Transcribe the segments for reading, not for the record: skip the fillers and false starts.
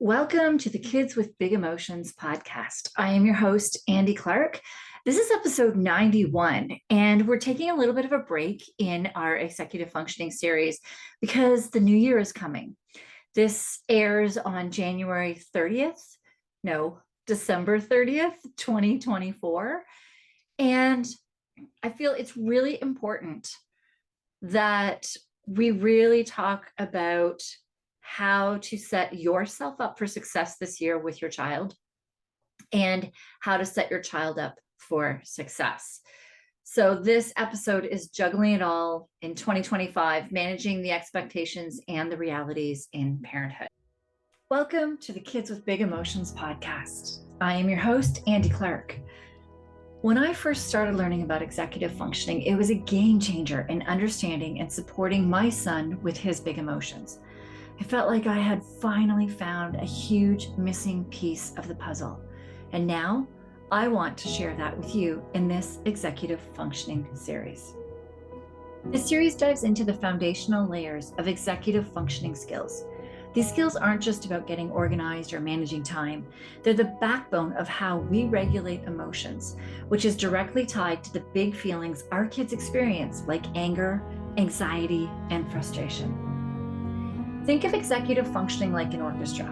Welcome to the Kids with Big Emotions podcast. I am your host, Andi Clark. This is episode 91, and we're taking a little bit of a break in our executive functioning series because the new year is coming. This airs on January 30th, no, December 30th, 2024. And I feel it's really important that we really talk about how to set yourself up for success this year with your child and how to set your child up for success. So this episode is Juggling It All in 2025, Managing the Expectations and the Realities in Parenthood. Welcome to the Kids with Big Emotions podcast. I am your host, Andi Clark. When I first started learning about executive functioning, it was a game changer in understanding and supporting my son with his big emotions. I felt like I had finally found a huge missing piece of the puzzle. And now I want to share that with you in this executive functioning series. This series dives into the foundational layers of executive functioning skills. These skills aren't just about getting organized or managing time. They're the backbone of how we regulate emotions, which is directly tied to the big feelings our kids experience, like anger, anxiety, and frustration. Think of executive functioning like an orchestra.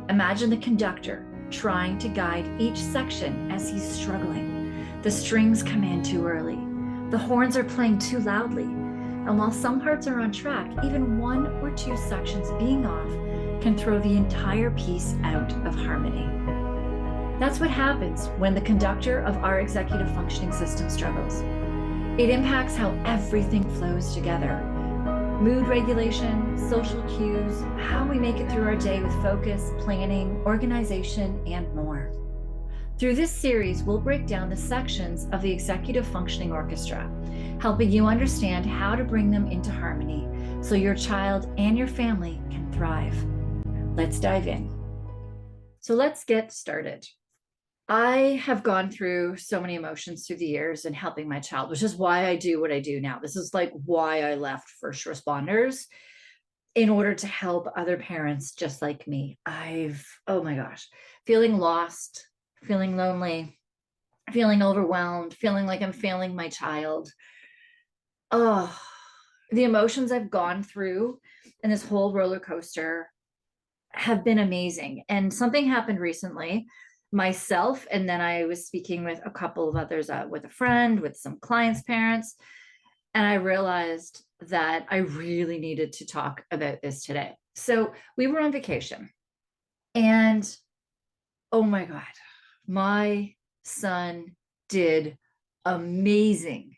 Imagine the conductor trying to guide each section as he's struggling. The strings come in too early. The horns are playing too loudly. And while some parts are on track, even one or two sections being off can throw the entire piece out of harmony. That's what happens when the conductor of our executive functioning system struggles. It impacts how everything flows together. Mood regulation, social cues, how we make it through our day with focus, planning, organization, and more. Through this series, we'll break down the sections of the executive functioning orchestra, helping you understand how to bring them into harmony so your child and your family can thrive. Let's dive in. So let's get started. I have gone through so many emotions through the years in helping my child, which is why I do what I do now. This is like why I left first responders in order to help other parents just like me. Oh my gosh, feeling lost, feeling lonely, feeling overwhelmed, feeling like I'm failing my child. Oh, the emotions I've gone through in this whole roller coaster have been amazing. And something happened recently. Myself, and then I was speaking with a couple of others, with a friend, with some clients' parents, and I realized that I really needed to talk about this today. So we were on vacation, and oh my God, my son did amazing.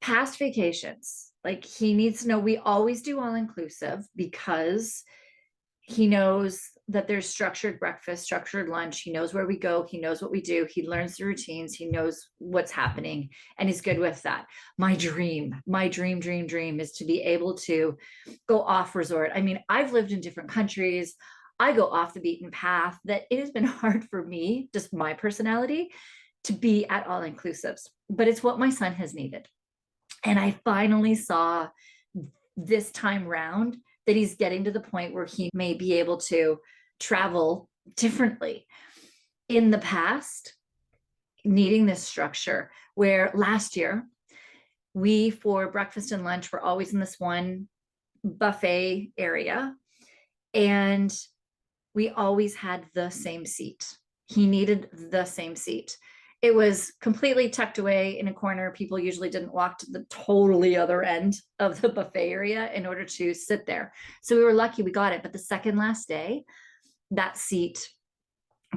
Past vacations, like he needs to know we always do all inclusive because he knows that there's structured breakfast, structured lunch. He knows where we go. He knows what we do. He learns the routines. He knows what's happening, and he's good with that. My dream is to be able to go off resort. I mean, I've lived in different countries. I go off the beaten path. That it has been hard for me, just my personality, to be at all inclusives, but it's what my son has needed. And I finally saw this time round that he's getting to the point where he may be able to travel differently. In the past, needing this structure, where last year we, for breakfast and lunch, were always in this one buffet area, and we always had the same seat. He needed the same seat. It was completely tucked away in a corner. People usually didn't walk to the totally other end of the buffet area in order to sit there. So we were lucky we got it. But the second last day, that seat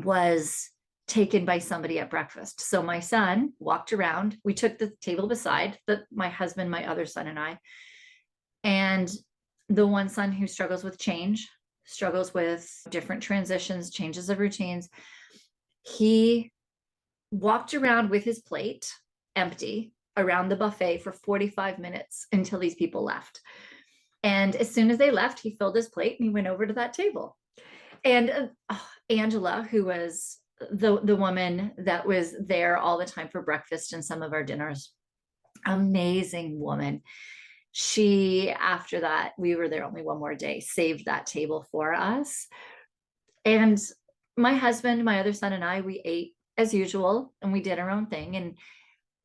was taken by somebody at breakfast. So my son walked around. We took the table beside my husband, my other son, and I. And the one son who struggles with change, struggles with different transitions, changes of routines, he walked around with his plate empty around the buffet for 45 minutes until these people left. And as soon as they left, he filled his plate and he went over to that table. And Angela, who was the woman that was there all the time for breakfast and some of our dinners, amazing woman. She, after that, we were there only one more day, saved that table for us. And my husband, my other son, and I, we ate as usual and we did our own thing. And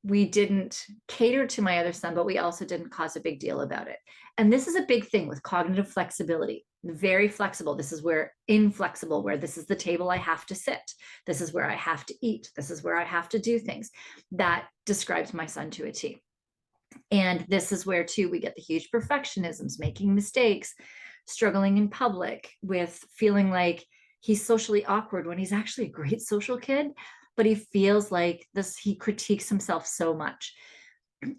we didn't cater to my other son, but we also didn't cause a big deal about it. And this is a big thing with cognitive flexibility. Very flexible. This is where inflexible, where this is the table I have to sit. This is where I have to eat. This is where I have to do things. That describes my son to a T. And this is where, too, we get the huge perfectionisms, making mistakes, struggling in public with feeling like he's socially awkward when he's actually a great social kid, but he feels like this, he critiques himself so much.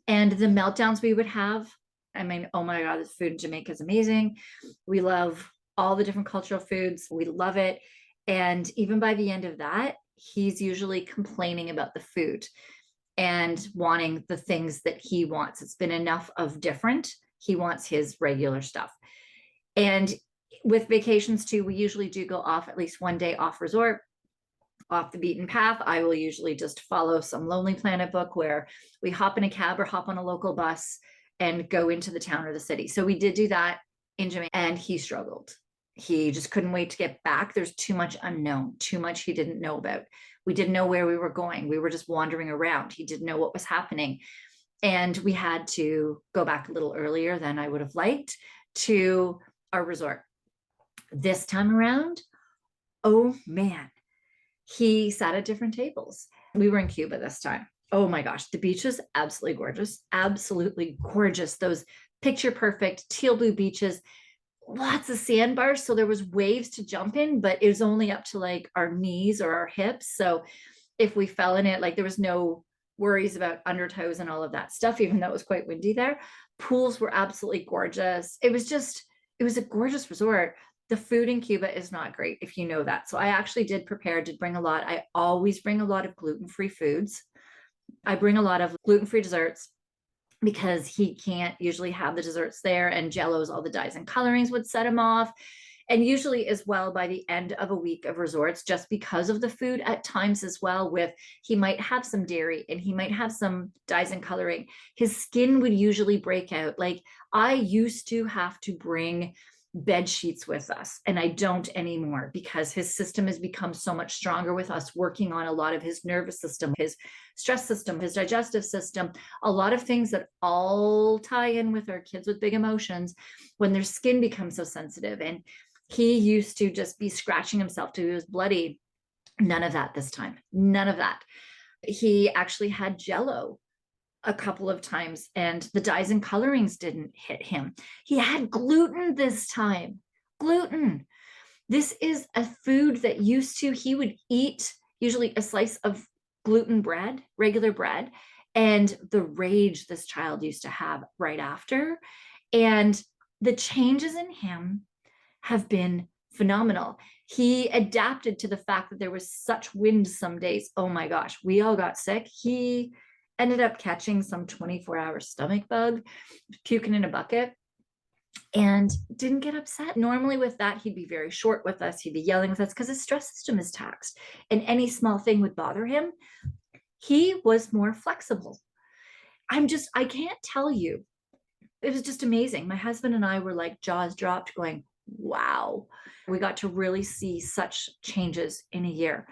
And the meltdowns we would have, I mean, oh my God, the food in Jamaica is amazing. We love all the different cultural foods. We love it. And even by the end of that, he's usually complaining about the food and wanting the things that he wants. It's been enough of different. He wants his regular stuff. And with vacations too, we usually do go off at least one day off resort, off the beaten path. I will usually just follow some Lonely Planet book where we hop in a cab or hop on a local bus and go into the town or the city. So we did do that in Jamaica, and he struggled. He just couldn't wait to get back. There's too much unknown, too much he didn't know about. We didn't know where we were going. We were just wandering around. He didn't know what was happening. And we had to go back a little earlier than I would have liked to our resort. This time around, oh man, he sat at different tables. We were in Cuba this time. Oh my gosh, the beach is absolutely gorgeous. Absolutely gorgeous. Those picture perfect teal blue beaches, lots of sandbars. So there was waves to jump in, but it was only up to like our knees or our hips. So if we fell in it, like there was no worries about undertows and all of that stuff, even though it was quite windy there. Pools were absolutely gorgeous. It was a gorgeous resort. The food in Cuba is not great, if you know that. So I actually did bring a lot. I always bring a lot of gluten-free foods. I bring a lot of gluten-free desserts because he can't usually have the desserts there, and Jellos, all the dyes and colorings would set him off. And usually as well by the end of a week of resorts, just because of the food at times as well, with he might have some dairy and he might have some dyes and coloring, his skin would usually break out. Like I used to have to bring bed sheets with us, and I don't anymore because his system has become so much stronger with us working on a lot of his nervous system, his stress system, his digestive system, a lot of things that all tie in with our kids with big emotions when their skin becomes so sensitive. And he used to just be scratching himself till he was bloody. None of that this time. None of that. He actually had Jello a couple of times and the dyes and colorings didn't hit him. He had gluten this time. Gluten. This is a food that he would eat usually a slice of gluten bread, regular bread, and the rage this child used to have right after. And the changes in him have been phenomenal. He adapted to the fact that there was such wind some days. Oh my gosh, we all got sick. He ended up catching some 24-hour stomach bug, puking in a bucket, and didn't get upset. Normally with that, he'd be very short with us. He'd be yelling with us because his stress system is taxed and any small thing would bother him. He was more flexible. I can't tell you. It was just amazing. My husband and I were like jaws dropped going, wow, we got to really see such changes in a year.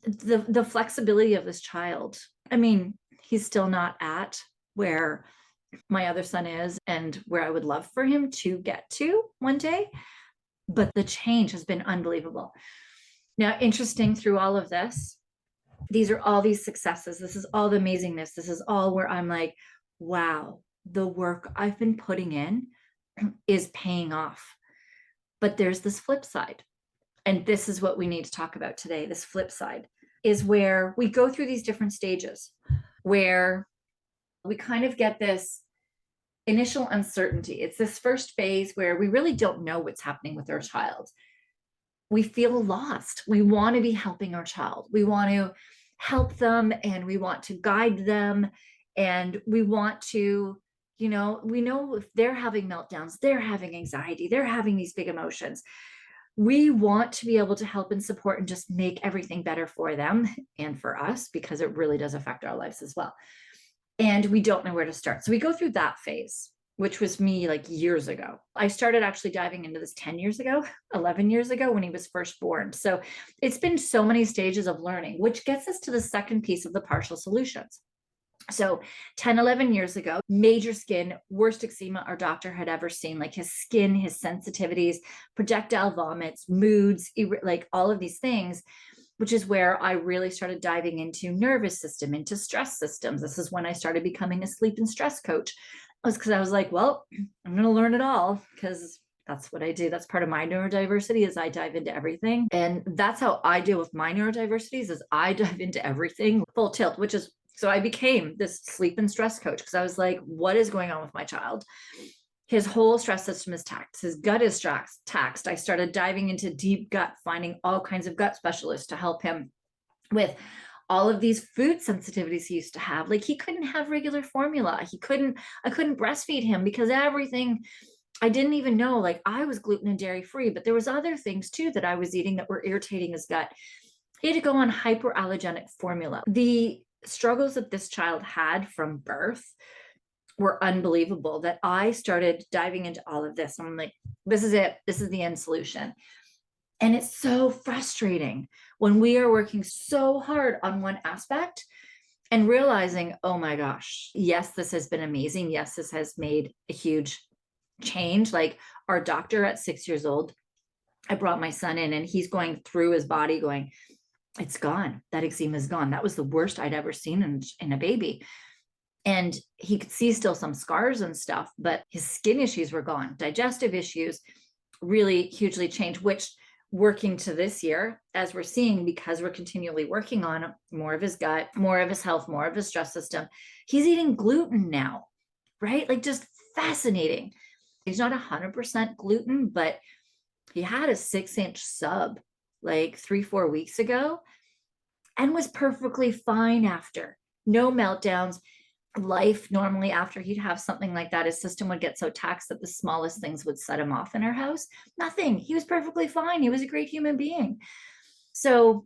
The flexibility of this child. I mean, he's still not at where my other son is and where I would love for him to get to one day, but the change has been unbelievable. Now, interesting through all of this, these are all these successes. This is all the amazingness. This is all where I'm like, wow, the work I've been putting in is paying off. But there's this flip side. And this is what we need to talk about today. This flip side is where we go through these different stages where we kind of get this initial uncertainty. It's this first phase where we really don't know what's happening with our child. We feel lost. We want to be helping our child. We want to help them and we want to guide them. And we want to, we know if they're having meltdowns, they're having anxiety, they're having these big emotions. We want to be able to help and support and just make everything better for them and for us, because it really does affect our lives as well. And we don't know where to start. So we go through that phase. which was me like years ago. I started actually diving into this 10 years ago, 11 years ago when he was first born. So it's been so many stages of learning, which gets us to the second piece of the partial solutions. So 10, 11 years ago, major skin, worst eczema our doctor had ever seen, like his skin, his sensitivities, projectile vomits, moods, like all of these things, which is where I really started diving into nervous system, into stress systems. This is when I started becoming a sleep and stress coach. Was because I was like, well, I'm going to learn it all because that's what I do. That's part of my neurodiversity is I dive into everything. And that's how I deal with my neurodiversities is I dive into everything full tilt, which is so I became this sleep and stress coach because I was like, what is going on with my child? His whole stress system is taxed. His gut is taxed. I started diving into deep gut, finding all kinds of gut specialists to help him with all of these food sensitivities he used to have. Like he couldn't have regular formula. I couldn't breastfeed him because everything I didn't even know, like I was gluten and dairy free, but there was other things too that I was eating that were irritating his gut. He had to go on hyperallergenic formula. The struggles that this child had from birth were unbelievable that I started diving into all of this. I'm like, this is it. This is the end solution. And it's so frustrating when we are working so hard on one aspect and realizing, oh my gosh, yes, this has been amazing. Yes, this has made a huge change. Like our doctor at 6 years old, I brought my son in and he's going through his body going, it's gone. That eczema is gone. That was the worst I'd ever seen in a baby. And he could see still some scars and stuff, but his skin issues were gone. Digestive issues really hugely changed, which working to this year, as we're seeing, because we're continually working on more of his gut, more of his health, more of his stress system, he's eating gluten now, right? Like just fascinating. He's not 100% gluten, but he had a 6-inch sub like 3-4 weeks ago and was perfectly fine after. No meltdowns. Life normally after he'd have something like that, his system would get so taxed that the smallest things would set him off in our house. Nothing. He was perfectly fine. He was a great human being. So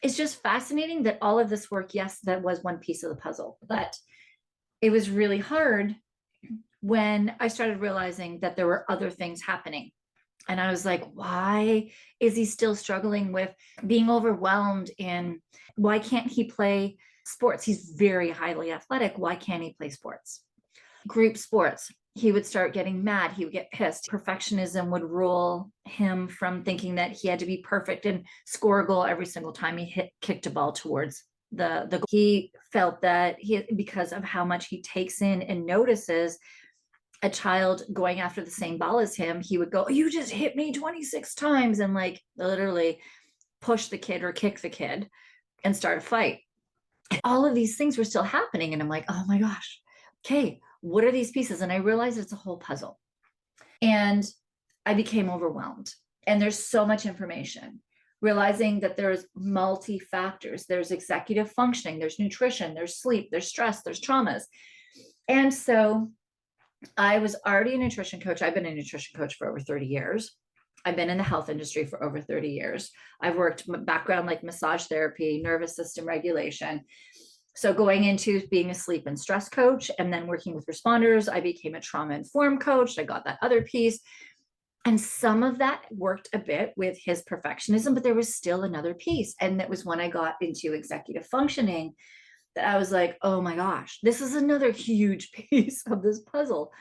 it's just fascinating that all of this work, yes, that was one piece of the puzzle, but it was really hard when I started realizing that there were other things happening. And I was like, why is he still struggling with being overwhelmed? And why can't he play sports? He's very highly athletic. Why can't he play sports? Group sports. He would start getting mad. He would get pissed. Perfectionism would rule him from thinking that he had to be perfect and score a goal every single time he kicked a ball towards the goal. He felt that because of how much he takes in and notices a child going after the same ball as him, he would go, you just hit me 26 times and like literally push the kid or kick the kid and start a fight. All of these things were still happening. And I'm like, oh my gosh, okay, what are these pieces? And I realized it's a whole puzzle. And I became overwhelmed. And there's so much information, realizing that there's multi-factors. There's executive functioning, there's nutrition, there's sleep, there's stress, there's traumas. And so I was already a nutrition coach. I've been a nutrition coach for over 30 years. I've been in the health industry for over 30 years. I've worked background like massage therapy, nervous system regulation. So going into being a sleep and stress coach and then working with responders, I became a trauma-informed coach. I got that other piece. And some of that worked a bit with his perfectionism, but there was still another piece. And that was when I got into executive functioning that I was like, oh my gosh, this is another huge piece of this puzzle.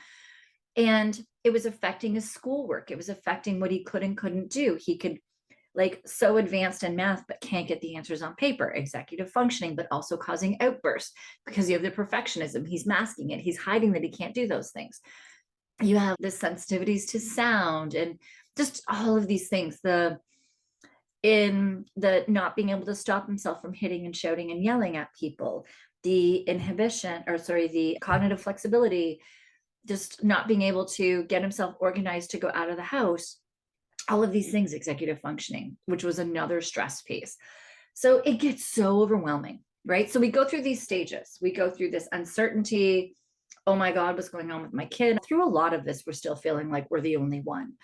And it was affecting his schoolwork. It was affecting what he could and couldn't do. He could like so advanced in math, but can't get the answers on paper, executive functioning, but also causing outbursts because you have the perfectionism. He's masking it. He's hiding that he can't do those things. You have the sensitivities to sound and just all of these things, in the not being able to stop himself from hitting and shouting and yelling at people, the cognitive flexibility, just not being able to get himself organized to go out of the house, all of these things, executive functioning, which was another stress piece. So it gets so overwhelming, right? So we go through these stages. We go through this uncertainty. Oh my God, what's going on with my kid? Through a lot of this, we're still feeling like we're the only one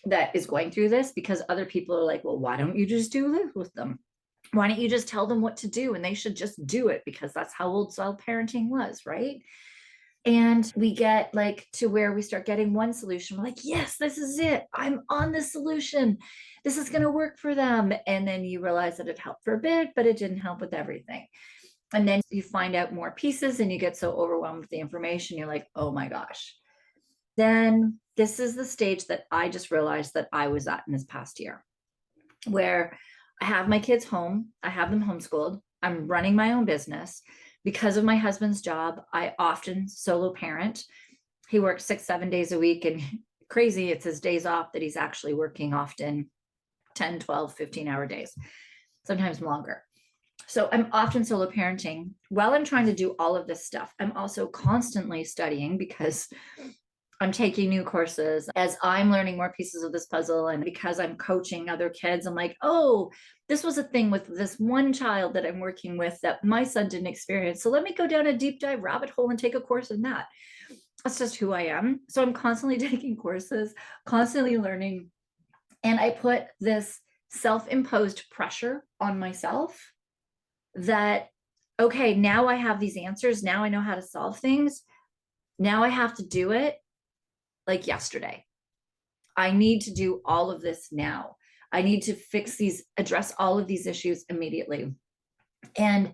that is going through this because other people are like, well, why don't you just do this with them? Why don't you just tell them what to do? And they should just do it because that's how old style parenting was, right? And we get like to where we start getting one solution. We're like, yes, this is it. I'm on this solution. This is going to work for them. And then you realize that it helped for a bit, but it didn't help with everything. And then you find out more pieces and you get so overwhelmed with the information. You're like, oh my gosh. Then this is the stage that I just realized that I was at in this past year, where I have my kids home. I have them homeschooled. I'm running my own business. Because of my husband's job, I often solo parent. He works 6, 7 days a week, and crazy, it's his days off that he's actually working often 10, 12, 15-hour days, sometimes longer. So I'm often solo parenting. While I'm trying to do all of this stuff, I'm also constantly studying because I'm taking new courses as I'm learning more pieces of this puzzle. And because I'm coaching other kids, I'm like, oh, this was a thing with this one child that I'm working with that my son didn't experience. So let me go down a deep dive rabbit hole and take a course in that. That's just who I am. So I'm constantly taking courses, constantly learning. And I put this self-imposed pressure on myself that, okay, now I have these answers. Now I know how to solve things. Now I have to do it like yesterday. I need to do all of this now. I need to address all of these issues immediately. And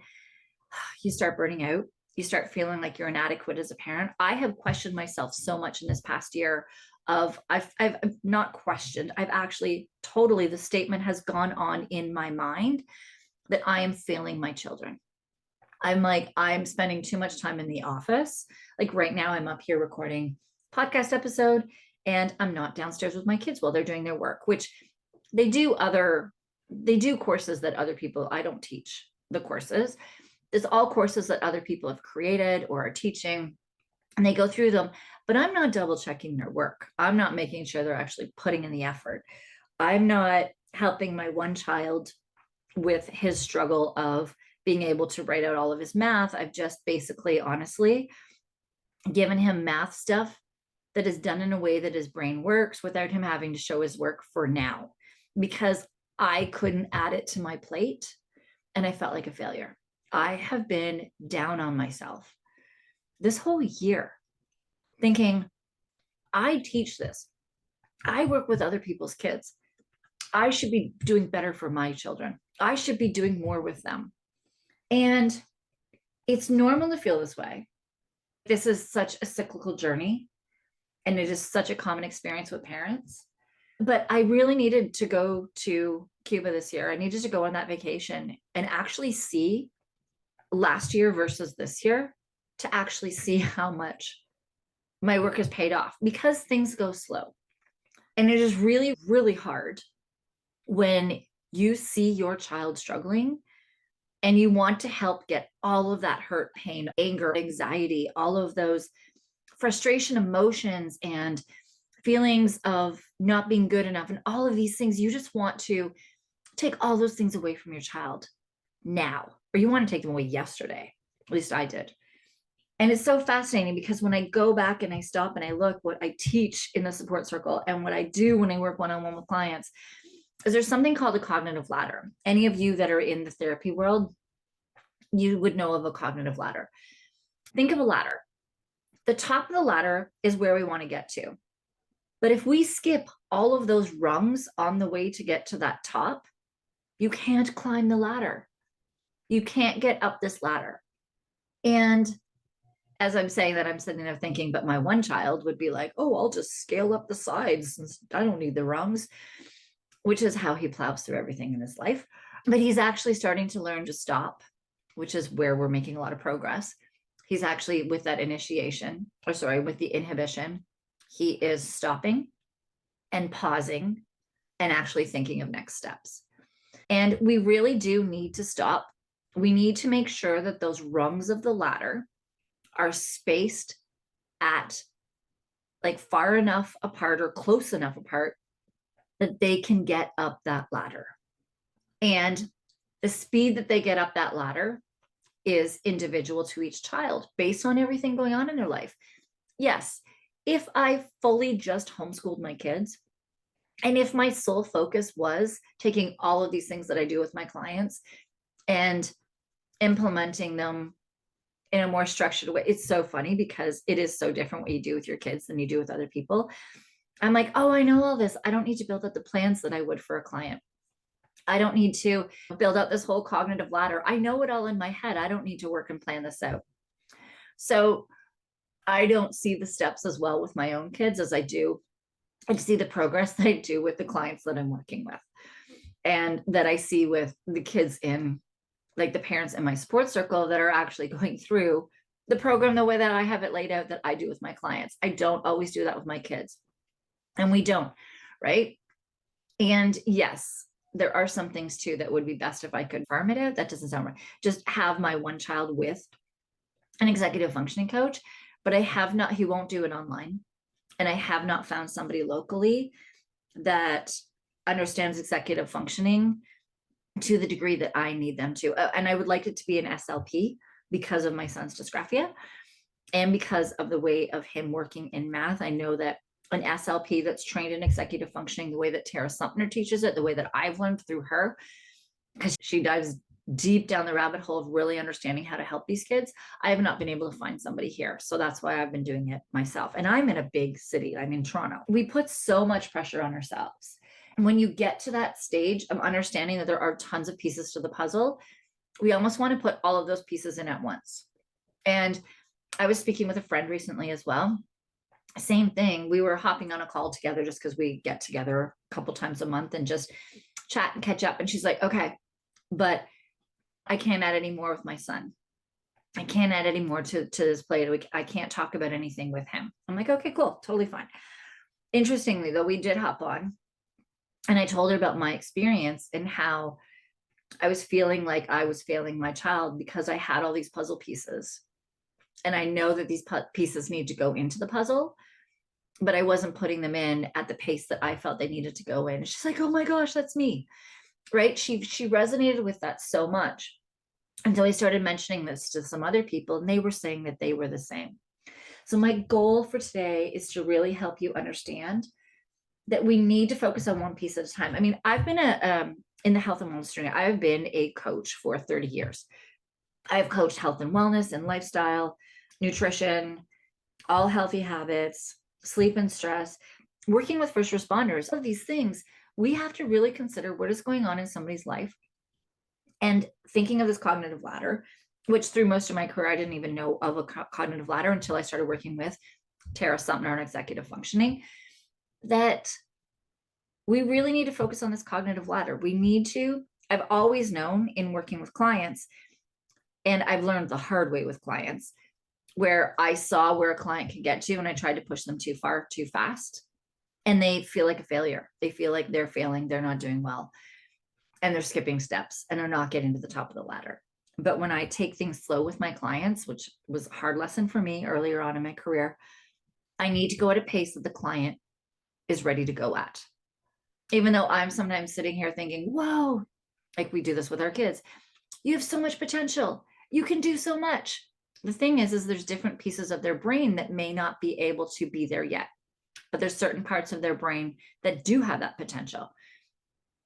you start burning out. You start feeling like you're inadequate as a parent. I have questioned myself so much in this past year I've not questioned. I've actually totally, the statement has gone on in my mind that I am failing my children. I'm like, I'm spending too much time in the office. Like right now I'm up here recording podcast episode and I'm not downstairs with my kids while they're doing their work, which they do courses that other people, I don't teach the courses. It's all courses that other people have created or are teaching, and they go through them, but I'm not double checking their work. I'm not making sure they're actually putting in the effort. I'm not helping my one child with his struggle of being able to write out all of his math. I've just basically, honestly, given him math stuff that is done in a way that his brain works without him having to show his work for now, because I couldn't add it to my plate and I felt like a failure. I have been down on myself this whole year thinking, I teach this. I work with other people's kids. I should be doing better for my children. I should be doing more with them. And it's normal to feel this way. This is such a cyclical journey, and it is such a common experience with parents. But I really needed to go to Cuba this year. I needed to go on that vacation and actually see last year versus this year, to actually see how much my work has paid off, because things go slow. And it is really, really hard when you see your child struggling and you want to help get all of that hurt, pain, anger, anxiety, all of those frustration, emotions, and feelings of not being good enough, and all of these things. You just want to take all those things away from your child now, or you want to take them away yesterday. At least I did. And it's so fascinating because when I go back and I stop and I look what I teach in the support circle and what I do when I work one-on-one with clients, is there's something called a cognitive ladder. Any of you that are in the therapy world, you would know of a cognitive ladder. Think of a ladder. The top of the ladder is where we want to get to. But if we skip all of those rungs on the way to get to that top, you can't climb the ladder. You can't get up this ladder. And as I'm saying that, I'm sitting there thinking, but my one child would be like, oh, I'll just scale up the sides. I don't need the rungs, which is how he plows through everything in his life. But he's actually starting to learn to stop, which is where we're making a lot of progress. He's actually with that initiation, with the inhibition, he is stopping and pausing and actually thinking of next steps. And we really do need to stop. We need to make sure that those rungs of the ladder are spaced at like far enough apart or close enough apart that they can get up that ladder. And the speed that they get up that ladder is individual to each child based on everything going on in their life. Yes, if I fully just homeschooled my kids, and if my sole focus was taking all of these things that I do with my clients and implementing them in a more structured way. It's so funny because it is so different what you do with your kids than you do with other people. I'm like, oh, I know all this. I don't need to build up the plans that I would for a client. I don't need to build out this whole cognitive ladder. I know it all in my head. I don't need to work and plan this out. So I don't see the steps as well with my own kids as I do. I see the progress that I do with the clients that I'm working with, and that I see with the kids in, like, the parents in my sports circle that are actually going through the program the way that I have it laid out that I do with my clients. I don't always do that with my kids, and we don't, right? And yes, there are some things too that would be best if I could farm it out. That doesn't sound right. Just have my one child with an executive functioning coach, but I have not, he won't do it online. And I have not found somebody locally that understands executive functioning to the degree that I need them to. And I would like it to be an SLP because of my son's dysgraphia and because of the way of him working in math. I know that an SLP that's trained in executive functioning, the way that Tara Sumpner teaches it, the way that I've learned through her, because she dives deep down the rabbit hole of really understanding how to help these kids. I have not been able to find somebody here. So that's why I've been doing it myself. And I'm in a big city. I'm in Toronto. We put so much pressure on ourselves. And when you get to that stage of understanding that there are tons of pieces to the puzzle, we almost want to put all of those pieces in at once. And I was speaking with a friend recently as well. Same thing. We were hopping on a call together just because we get together a couple times a month and just chat and catch up. And she's like, okay, but I can't add any more with my son. I can't add any more to this plate. I can't talk about anything with him. I'm like, okay, cool. Totally fine. Interestingly, though, we did hop on and I told her about my experience and how I was feeling like I was failing my child because I had all these puzzle pieces. And I know that these pieces need to go into the puzzle, but I wasn't putting them in at the pace that I felt they needed to go in. She's like, oh my gosh, that's me. Right? She resonated with that so much. And so I started mentioning this to some other people, and they were saying that they were the same. So my goal for today is to really help you understand that we need to focus on one piece at a time. I mean, I've been in the health and wellness journey. I've been a coach for 30 years. I've coached health and wellness and lifestyle, nutrition, all healthy habits, sleep and stress, working with first responders. All of these things, we have to really consider what is going on in somebody's life. And thinking of this cognitive ladder, which through most of my career, I didn't even know of a cognitive ladder until I started working with Tara Sumpner on executive functioning, that we really need to focus on this cognitive ladder. We need to, I've always known in working with clients, and I've learned the hard way with clients, where I saw where a client could get to and I tried to push them too far, too fast. And they feel like a failure. They feel like they're failing. They're not doing well. And they're skipping steps and are not getting to the top of the ladder. But when I take things slow with my clients, which was a hard lesson for me earlier on in my career, I need to go at a pace that the client is ready to go at. Even though I'm sometimes sitting here thinking, whoa, like we do this with our kids. You have so much potential. You can do so much. The thing is there's different pieces of their brain that may not be able to be there yet. But there's certain parts of their brain that do have that potential.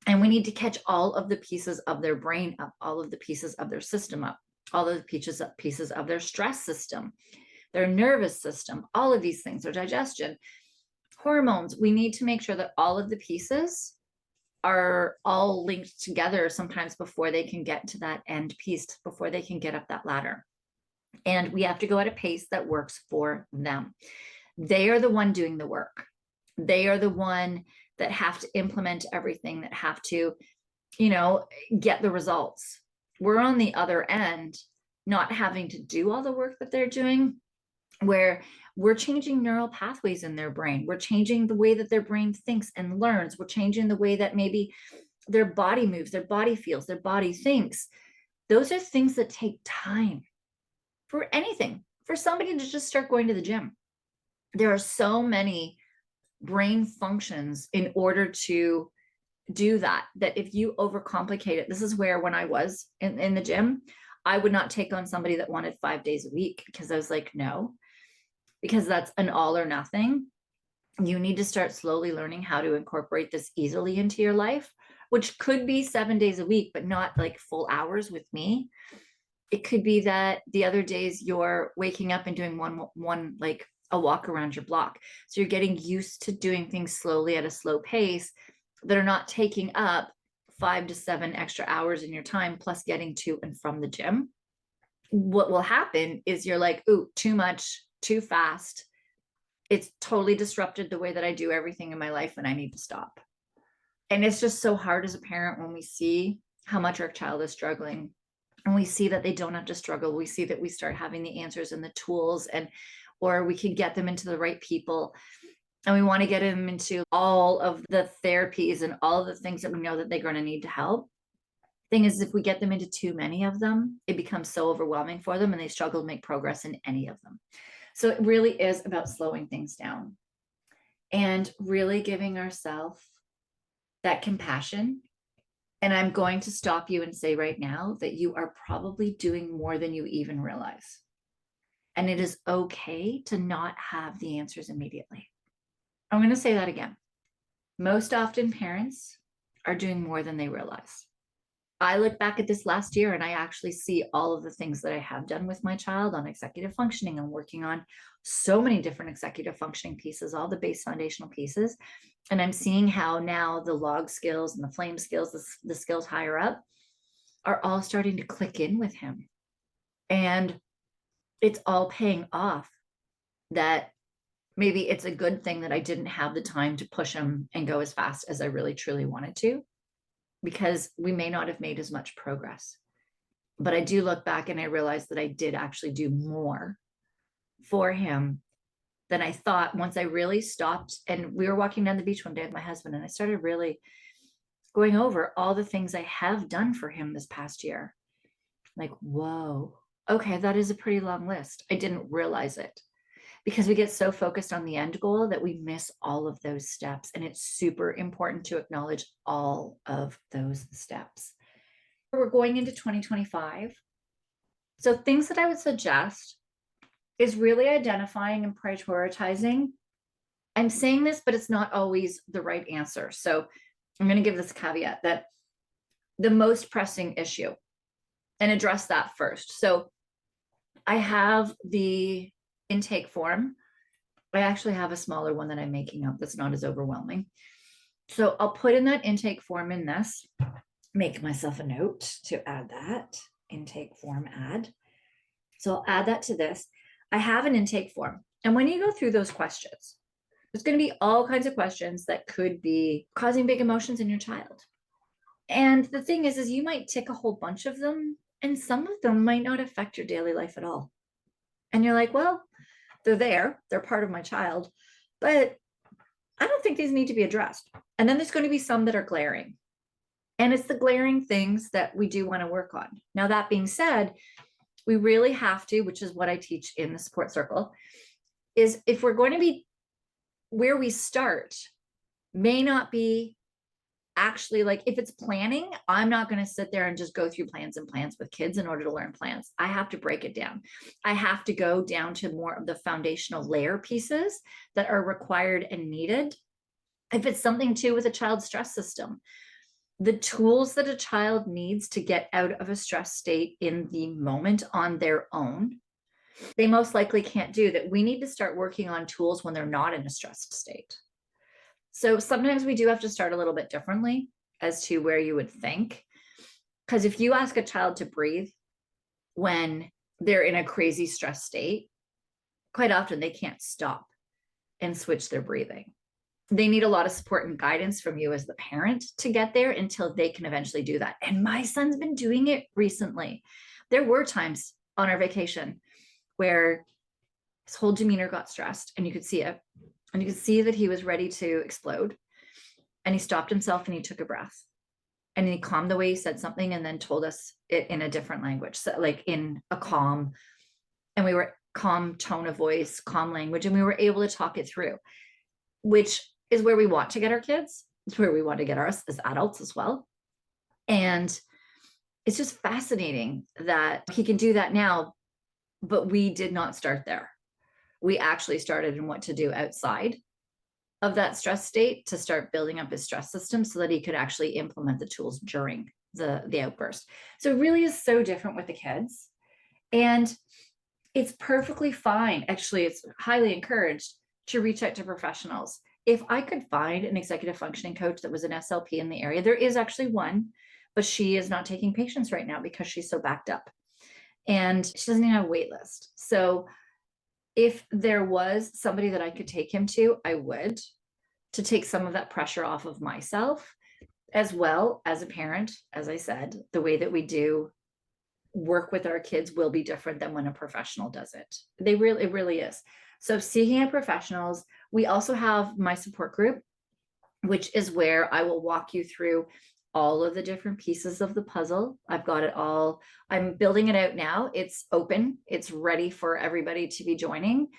And we need to catch all of the pieces of their brain up, all of the pieces of their system up, all of the pieces of their stress system, their nervous system, all of these things, their digestion, hormones. We need to make sure that all of the pieces are all linked together sometimes before they can get to that end piece, before they can get up that ladder. And we have to go at a pace that works for them. They are the one doing the work. They are the one that have to implement everything, that have to, get the results. We're on the other end, not having to do all the work that they're doing, where we're changing neural pathways in their brain. We're changing the way that their brain thinks and learns. We're changing the way that maybe their body moves, their body feels, their body thinks. Those are things that take time for anything, for somebody to just start going to the gym. There are so many brain functions in order to do that if you overcomplicate it, this is where when I was in the gym, I would not take on somebody that wanted 5 days a week because I was like, no, because that's an all or nothing. You need to start slowly learning how to incorporate this easily into your life, which could be 7 days a week, but not like full hours with me. It could be that the other days you're waking up and doing one like a walk around your block. So you're getting used to doing things slowly at a slow pace that are not taking up 5 to 7 extra hours in your time, plus getting to and from the gym. What will happen is you're like, ooh, too much, too fast. It's totally disrupted the way that I do everything in my life, and I need to stop. And it's just so hard as a parent when we see how much our child is struggling, and we see that they don't have to struggle. We see that we start having the answers and the tools, and or we can get them into the right people, and we want to get them into all of the therapies and all of the things that we know that they're going to need to help. Thing is, if we get them into too many of them, it becomes so overwhelming for them and they struggle to make progress in any of them. So it really is about slowing things down and really giving ourselves that compassion. And I'm going to stop you and say right now that you are probably doing more than you even realize. And it is okay to not have the answers immediately. I'm going to say that again. Most often, parents are doing more than they realize. I look back at this last year and I actually see all of the things that I have done with my child on executive functioning and working on so many different executive functioning pieces, all the base foundational pieces. And I'm seeing how now the log skills and the flame skills, the skills higher up, are all starting to click in with him. And it's all paying off that maybe it's a good thing that I didn't have the time to push him and go as fast as I really truly wanted to, because we may not have made as much progress. But I do look back and I realize that I did actually do more for him than I thought once I really stopped. And we were walking down the beach one day with my husband, and I started really going over all the things I have done for him this past year. Like, whoa, okay, that is a pretty long list. I didn't realize it because we get so focused on the end goal that we miss all of those steps. And it's super important to acknowledge all of those steps. We're going into 2025. So things that I would suggest is really identifying and prioritizing. I'm saying this, but it's not always the right answer. So I'm going to give this caveat that the most pressing issue and address that first. So I have the intake form. I actually have a smaller one that I'm making up that's not as overwhelming. So I'll put in that intake form in this, make myself a note to add that intake form add. So I'll add that to this. I have an intake form. And when you go through those questions, there's going to be all kinds of questions that could be causing big emotions in your child. And the thing is you might tick a whole bunch of them, and some of them might not affect your daily life at all. And you're like, well, they're part of my child, but I don't think these need to be addressed. And then there's going to be some that are glaring. And it's the glaring things that we do want to work on. Now, that being said, we really have to, which is what I teach in the support circle, is if we're going to be where we start may not be actually, like, if it's planning, I'm not going to sit there and just go through plans and plans with kids in order to learn plans. I have to break it down. I have to go down to more of the foundational layer pieces that are required and needed. If it's something too with a child's stress system, the tools that a child needs to get out of a stress state in the moment on their own, they most likely can't do that. We need to start working on tools when they're not in a stressed state. So sometimes we do have to start a little bit differently as to where you would think. Because if you ask a child to breathe when they're in a crazy stress state, quite often they can't stop and switch their breathing. They need a lot of support and guidance from you as the parent to get there until they can eventually do that. And my son's been doing it recently. There were times on our vacation where his whole demeanor got stressed, and you could see it. And you could see that he was ready to explode. And he stopped himself and he took a breath. And he calmed the way he said something and then told us it in a different language, so like in a calm, and we were calm tone of voice, calm language, and we were able to talk it through, which is where we want to get our kids. It's where we want to get us as adults as well. And it's just fascinating that he can do that now, but we did not start there. We actually started in what to do outside of that stress state to start building up his stress system so that he could actually implement the tools during the outburst. So it really is so different with the kids. And it's perfectly fine. Actually, it's highly encouraged to reach out to professionals. If I could find an executive functioning coach that was an SLP in the area, there is actually one, but she is not taking patients right now because she's so backed up and she doesn't even have a wait list. So if there was somebody that I could take him to, I would, to take some of that pressure off of myself, as well as a parent. As I said, the way that we do work with our kids will be different than when a professional does it. It really is. So seeking out professionals. We also have my support group, which is where I will walk you through all of the different pieces of the puzzle. I've got it all. I'm building it out now. It's open. It's ready for everybody to be joining.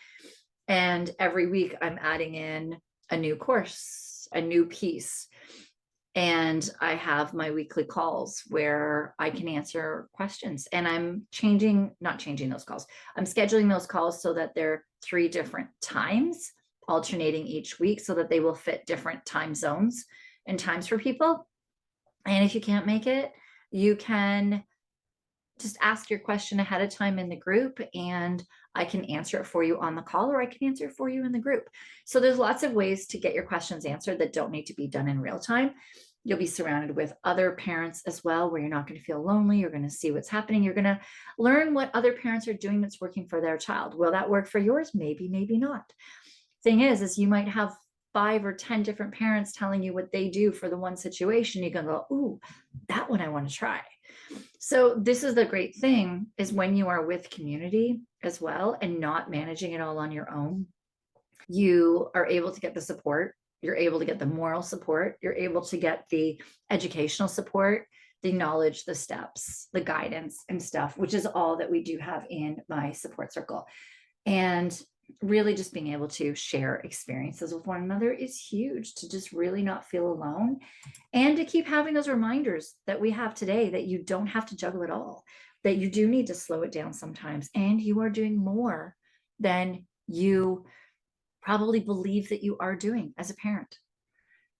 And every week I'm adding in a new course, a new piece. And I have my weekly calls where I can answer questions. And I'm not changing those calls. I'm scheduling those calls so that they're 3 different times, alternating each week so that they will fit different time zones and times for people. And if you can't make it, you can just ask your question ahead of time in the group and I can answer it for you on the call, or I can answer it for you in the group. So there's lots of ways to get your questions answered that don't need to be done in real time. You'll be surrounded with other parents as well, where you're not going to feel lonely. You're going to see what's happening. You're going to learn what other parents are doing that's working for their child. Will that work for yours? Maybe, maybe not. Thing is you might have 5 or 10 different parents telling you what they do for the one situation. You can go, ooh, that one I want to try. So this is the great thing, is when you are with community as well and not managing it all on your own, you are able to get the support. You're able to get the moral support. You're able to get the educational support, the knowledge, the steps, the guidance and stuff, which is all that we do have in my support circle. And really just being able to share experiences with one another is huge, to just really not feel alone, and to keep having those reminders that we have today that you don't have to juggle it all, that you do need to slow it down sometimes, and you are doing more than you probably believe that you are doing as a parent.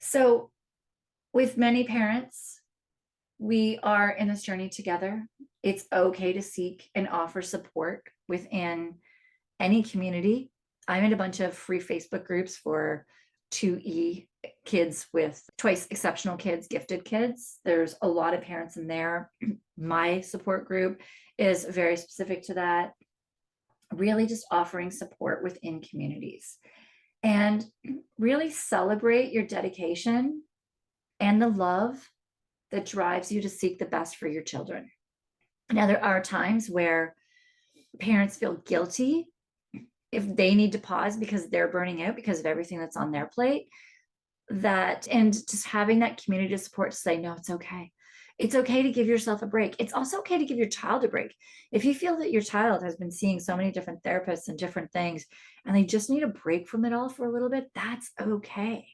So with many parents, we are in this journey together. It's okay to seek and offer support within any community. I'm in a bunch of free Facebook groups for 2E kids, with twice exceptional kids, gifted kids. There's a lot of parents in there. My support group is very specific to that, really just offering support within communities. And really celebrate your dedication and the love that drives you to seek the best for your children. Now, there are times where parents feel guilty if they need to pause because they're burning out because of everything that's on their plate. And just having that community support to say, no, it's okay. It's okay to give yourself a break. It's also okay to give your child a break. If you feel that your child has been seeing so many different therapists and different things, and they just need a break from it all for a little bit, that's okay.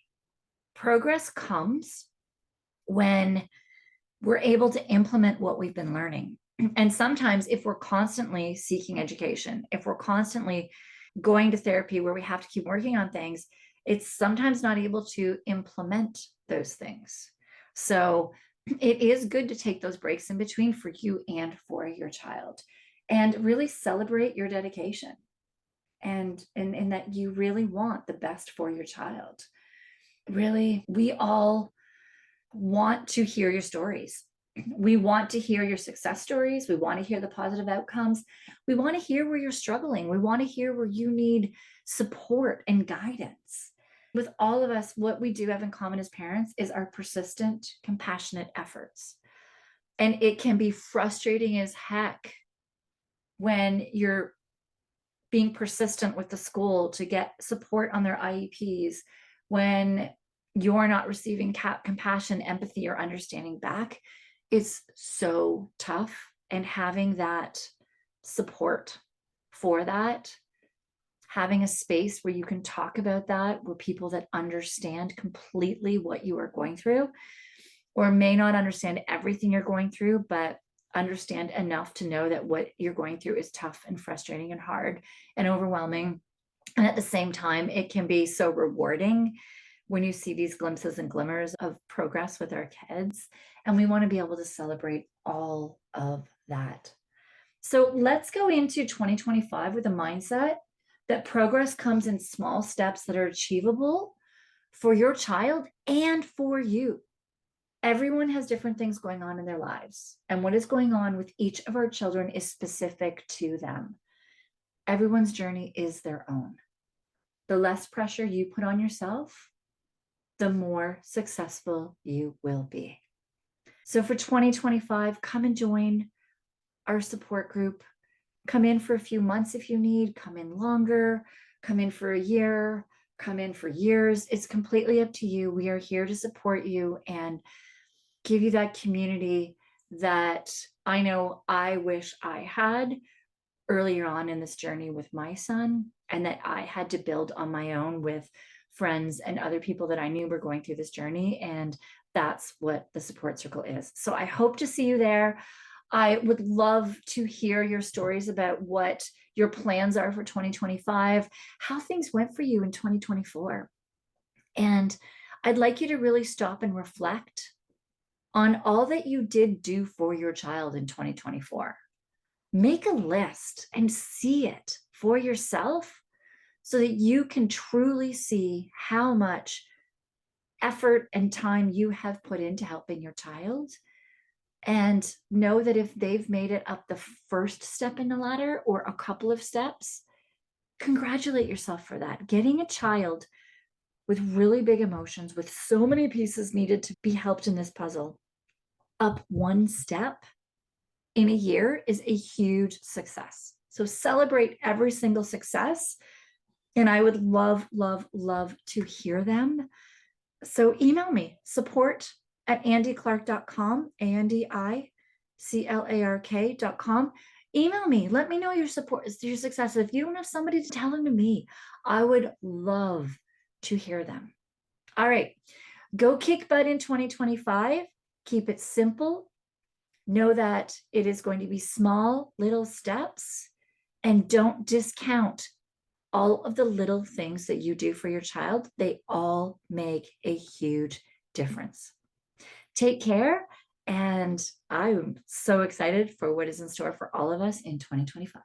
Progress comes when we're able to implement what we've been learning. And sometimes if we're constantly seeking education, if we're constantly going to therapy where we have to keep working on things, it's sometimes not able to implement those things. So it is good to take those breaks in between for you and for your child, and really celebrate your dedication and that you really want the best for your child. Really, we all want to hear your stories. We want to hear your success stories. We want to hear the positive outcomes. We want to hear where you're struggling. We want to hear where you need support and guidance. With all of us, what we do have in common as parents is our persistent, compassionate efforts. And it can be frustrating as heck when you're being persistent with the school to get support on their IEPs, when you're not receiving compassion, empathy, or understanding back. It's so tough. And having that support for that, having a space where you can talk about that, where people that understand completely what you are going through, or may not understand everything you're going through, but understand enough to know that what you're going through is tough and frustrating and hard and overwhelming. And at the same time, it can be so rewarding when you see these glimpses and glimmers of progress with our kids. And we want to be able to celebrate all of that. So let's go into 2025 with a mindset that progress comes in small steps that are achievable for your child and for you. Everyone has different things going on in their lives, and what is going on with each of our children is specific to them. Everyone's journey is their own. The less pressure you put on yourself, the more successful you will be. So for 2025, come and join our support group. Come in for a few months if you need, come in longer, come in for a year, come in for years. It's completely up to you. We are here to support you and give you that community that I know I wish I had earlier on in this journey with my son, and that I had to build on my own with friends and other people that I knew were going through this journey. And that's what the support circle is. So I hope to see you there. I would love to hear your stories about what your plans are for 2025, how things went for you in 2024. And I'd like you to really stop and reflect on all that you did do for your child in 2024. Make a list and see it for yourself so that you can truly see how much effort and time you have put into helping your child. And know that if they've made it up the first step in the ladder or a couple of steps, congratulate yourself for that. Getting a child with really big emotions, with so many pieces needed to be helped in this puzzle, up one step in a year is a huge success. So celebrate every single success. And I would love, love, love to hear them. So email me, support@andiclark.com, ANDICLARK.com. Email me. Let me know your support, your success. If you don't have somebody to tell them to me, I would love to hear them. All right. Go kick butt in 2025. Keep it simple. Know that it is going to be small, little steps, and don't discount all of the little things that you do for your child. They all make a huge difference. Take care, and I'm so excited for what is in store for all of us in 2025.